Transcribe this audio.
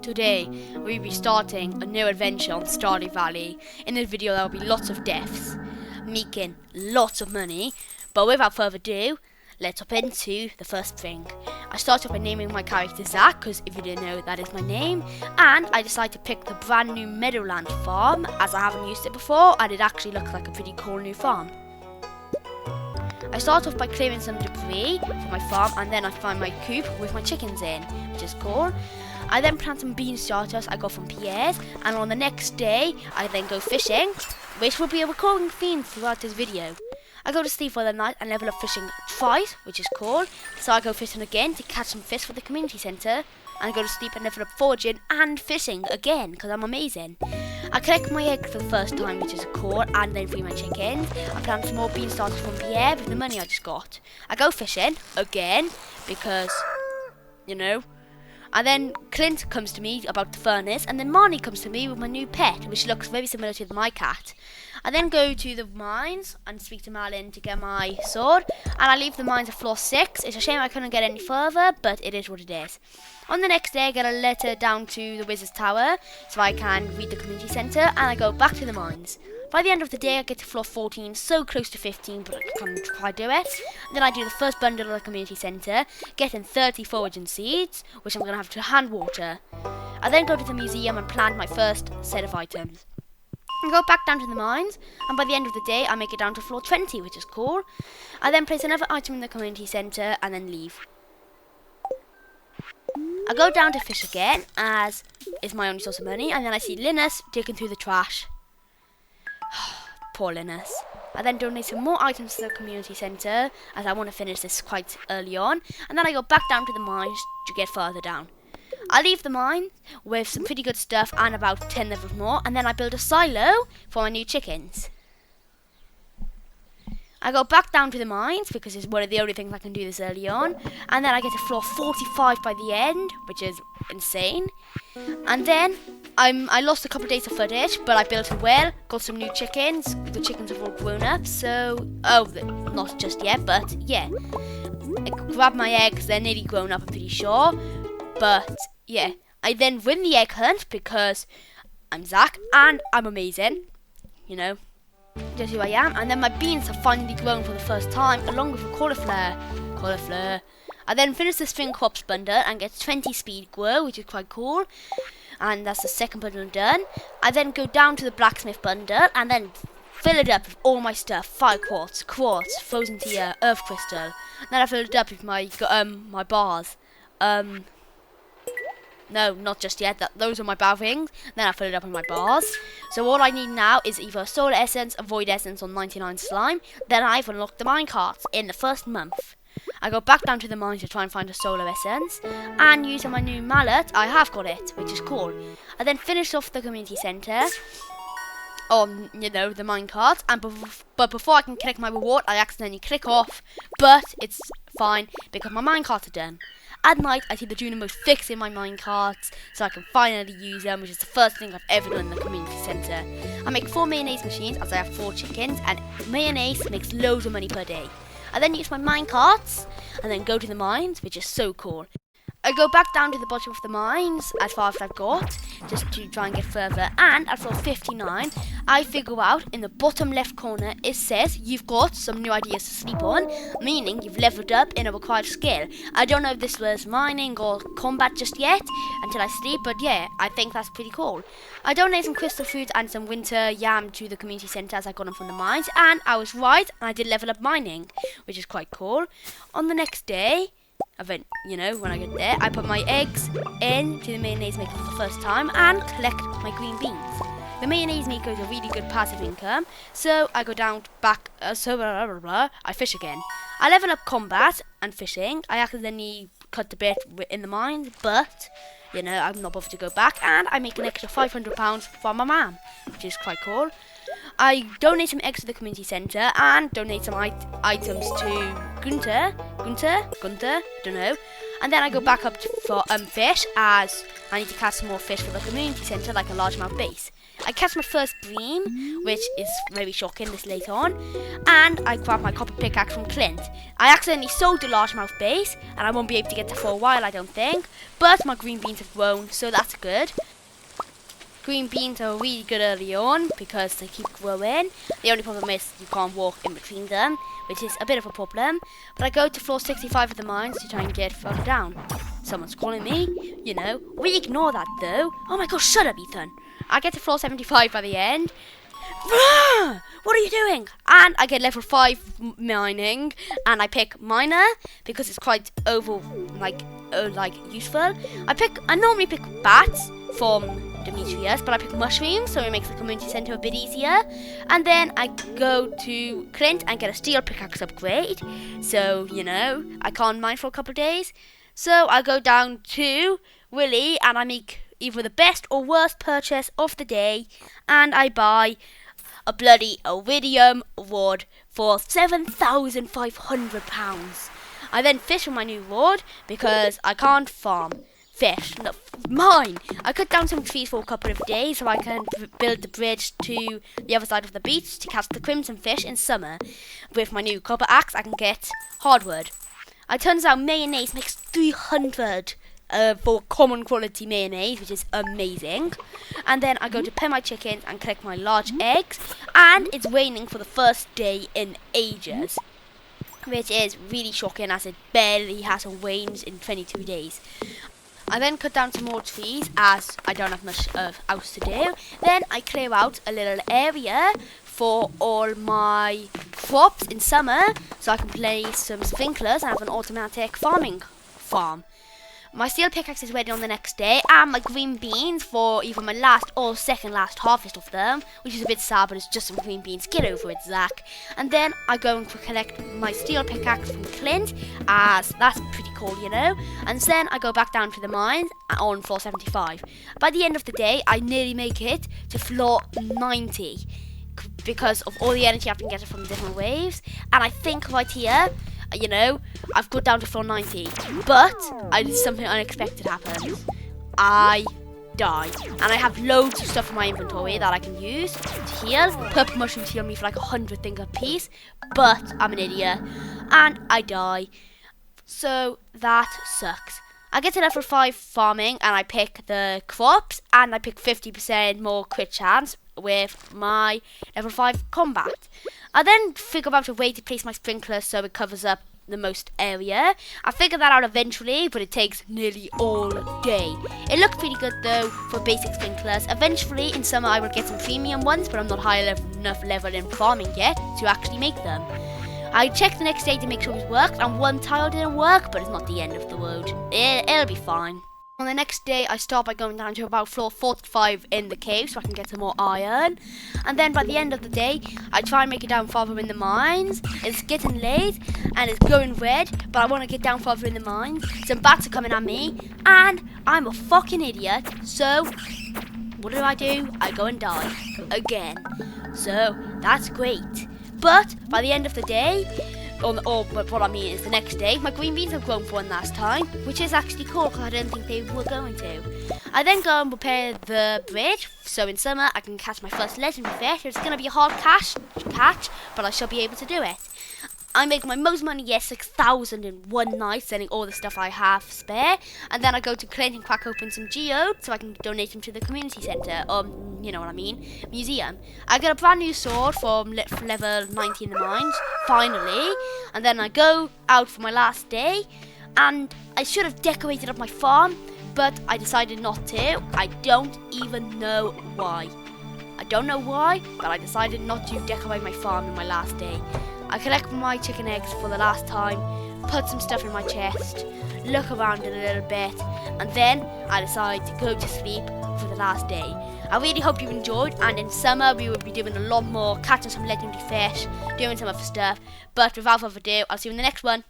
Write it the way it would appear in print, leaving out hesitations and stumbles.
Today, we'll be starting a new adventure on Stardew Valley. In this video, there will be lots of deaths, making lots of money. But without further ado, let's hop into the first thing. I started by naming my character Zach, because if you didn't know, that is my name. And I decided to pick the brand new Meadowland farm, as I haven't used it before, and it actually looks like a pretty cool new farm. I start off by clearing some debris from my farm, and then I find my coop with my chickens in, which is cool. I then plant some bean starters I got from Pierre's, and on the next day I then go fishing, which will be a recurring theme throughout this video. I go to sleep for the night and level up fishing twice, which is cool, so I go fishing again to catch some fish for the community centre, and I go to sleep and level up foraging and fishing again, because I'm amazing. I collect my eggs for the first time, which is cool, and then feed my chickens. I plant some more bean starters from Pierre with the money I just got. I go fishing again, because, you know. And then Clint comes to me about the furnace, and then Marnie comes to me with my new pet, which looks very similar to my cat. I then go to the mines and speak to Marlin to get my sword, and I leave the mines at floor 6. It's a shame I couldn't get any further, but it is what it is. On the next day, I get a letter down to the Wizard's Tower, so I can read the community centre, and I go back to the mines. By the end of the day, I get to floor 14, so close to 15, but I can't quite do it. Then I do the first bundle of the community centre, getting 30 foraging seeds, which I'm going to have to hand water. I then go to the museum and plant my first set of items. I go back down to the mines, and by the end of the day, I make it down to floor 20, which is cool. I then place another item in the community centre, and then leave. I go down to fish again, as is my only source of money, and then I see Linus digging through the trash. Poor Linus. I then donate some more items to the community centre, as I want to finish this quite early on, and then I go back down to the mines to get further down. I leave the mine with some pretty good stuff and about 10 levels more, and then I build a silo for my new chickens. I go back down to the mines because it's one of the only things I can do this early on, and then I get to floor 45 by the end, which is insane. And then I lost a couple of days of footage, but I built a well, got some new chickens. The chickens have all grown up, so not just yet, but yeah. I grabbed my eggs, they're nearly grown up, I'm pretty sure. But yeah, I then win the egg hunt because I'm Zach and I'm amazing, you know. Just who I am, and then my beans have finally grown for the first time, along with a cauliflower. I then finish the string crops bundle and get 20 speed grow, which is quite cool, and that's the second bundle done. I then go down to the blacksmith bundle and then fill it up with all my stuff: fire quartz, frozen tear, earth crystal. Then I fill it up with my my bars. No, not just yet. Those are my bow rings. Then I fill it up with my bars. So all I need now is either a solar essence, a void essence, or 99 slime. Then I've unlocked the minecarts in the first month. I go back down to the mine to try and find a solar essence, and using my new mallet, I have got it, which is cool. I then finish off the community centre on, you know, the minecart, but before I can collect my reward, I accidentally click off, but it's fine because my minecarts are done. At night, I see the Junimos fixing my minecarts, so I can finally use them, which is the first thing I've ever done in the community centre. I make 4 mayonnaise machines, as I have 4 chickens, and mayonnaise makes loads of money per day. I then use my minecarts, and then go to the mines, which is so cool. I go back down to the bottom of the mines, as far as I've got, just to try and get further, and at floor 59, I figure out in the bottom left corner, it says you've got some new ideas to sleep on, meaning you've leveled up in a required skill. I don't know if this was mining or combat just yet, until I sleep, but yeah, I think that's pretty cool. I donate some crystal food and some winter yam to the community centre as I got them from the mines, and I was right, and I did level up mining, which is quite cool. On the next day, you know, when I get there, I put my eggs into the mayonnaise maker for the first time and collect my green beans. The mayonnaise maker is a really good passive income, so I go down back, I fish again. I level up combat and fishing. I accidentally cut the bit in the mines, but, you know, I'm not bothered to go back, and I make an extra £500 from my mum, which is quite cool. I donate some eggs to the community centre and donate some items to Gunther, don't know. And then I go back up for fish, as I need to catch some more fish for the community centre, like a largemouth bass. I catch my first bream, which is very shocking this late on, and I grab my copper pickaxe from Clint. I accidentally sold the largemouth bass, and I won't be able to get to for a while, I don't think, but my green beans have grown, so that's good. Green beans are really good early on because they keep growing. The only problem is you can't walk in between them, which is a bit of a problem. But I go to floor 65 of the mines to try and get further down. Someone's calling me, you know. We ignore that though. Oh my gosh, shut up, Ethan. I get to floor 75 by the end. What are you doing? And I get level 5 mining, and I pick miner because it's quite useful. I normally pick bats from Demetrius, but I pick mushrooms, so it makes the community centre a bit easier. And then I go to Clint and get a steel pickaxe upgrade, so you know I can't mine for a couple of days. So I go down to Willie and I make either the best or worst purchase of the day, and I buy a bloody iridium rod for £7,500. I then fish for my new rod because I can't farm fish. No, mine! I cut down some trees for a couple of days so I can build the bridge to the other side of the beach to catch the crimson fish in summer. With my new copper axe I can get hardwood. It turns out mayonnaise makes 300 for common quality mayonnaise, which is amazing. And then I go to pen my chickens and collect my large eggs, and it's raining for the first day in ages, which is really shocking as it barely hasn't rained in 22 days. I then cut down some more trees as I don't have much else to do. Then I clear out a little area for all my crops in summer so I can place some sprinklers and have an automatic farming farm. My steel pickaxe is ready on the next day, and my green beans for either my last or second last harvest of them, which is a bit sad, but it's just some green beans. Get over it, Zach. And then I go and collect my steel pickaxe from Clint, as that's pretty cool, you know. And then I go back down to the mines on floor 75. By the end of the day, I nearly make it to floor 90 because of all the energy I've been getting from the different waves. And I think right here, you know, I've got down to floor 90, but something unexpected happens. I die, and I have loads of stuff in my inventory that I can use to heal. Purple mushrooms heal me for like 100 things a piece, but I'm an idiot, and I die. So that sucks. I get to level 5 farming, and I pick the crops, and I pick 50% more crit chance with my level 5 combat. I then figure out a way to place my sprinkler so it covers up the most area. I figured that out eventually, but it takes nearly all day. It looked pretty good though for basic sprinklers. Eventually in summer I will get some premium ones, but I'm not high enough level in farming yet to actually make them. I checked the next day to make sure it worked, and one tile didn't work, but it's not the end of the world. It'll be fine. On the next day, I start by going down to about floor 45 in the cave so I can get some more iron. And then by the end of the day, I try and make it down farther in the mines. It's getting late and it's going red, but I want to get down farther in the mines. Some bats are coming at me, and I'm a fucking idiot. So, what do? I go and die again. So, that's great. But by the end of the day, but what I mean is the next day, my green beans have grown for one last time, which is actually cool because I didn't think they were going to. I then go and prepare the bridge, so in summer I can catch my first legendary fish. It's going to be a hard catch, but I shall be able to do it. I make my most money yet, 6,000 in one night, selling all the stuff I have spare, and then I go to Clint and crack open some geodes so I can donate them to the community centre, you know what I mean, museum. I get a brand new sword from level 90 in the mines, finally, and then I go out for my last day, and I should have decorated up my farm, but I decided not to. I don't even know why. I don't know why, but I decided not to decorate my farm in my last day. I collect my chicken eggs for the last time, put some stuff in my chest, look around a little bit, and then I decide to go to sleep for the last day. I really hope you enjoyed, and in summer we will be doing a lot more, catching some legendary fish, doing some other stuff, but without further ado, I'll see you in the next one.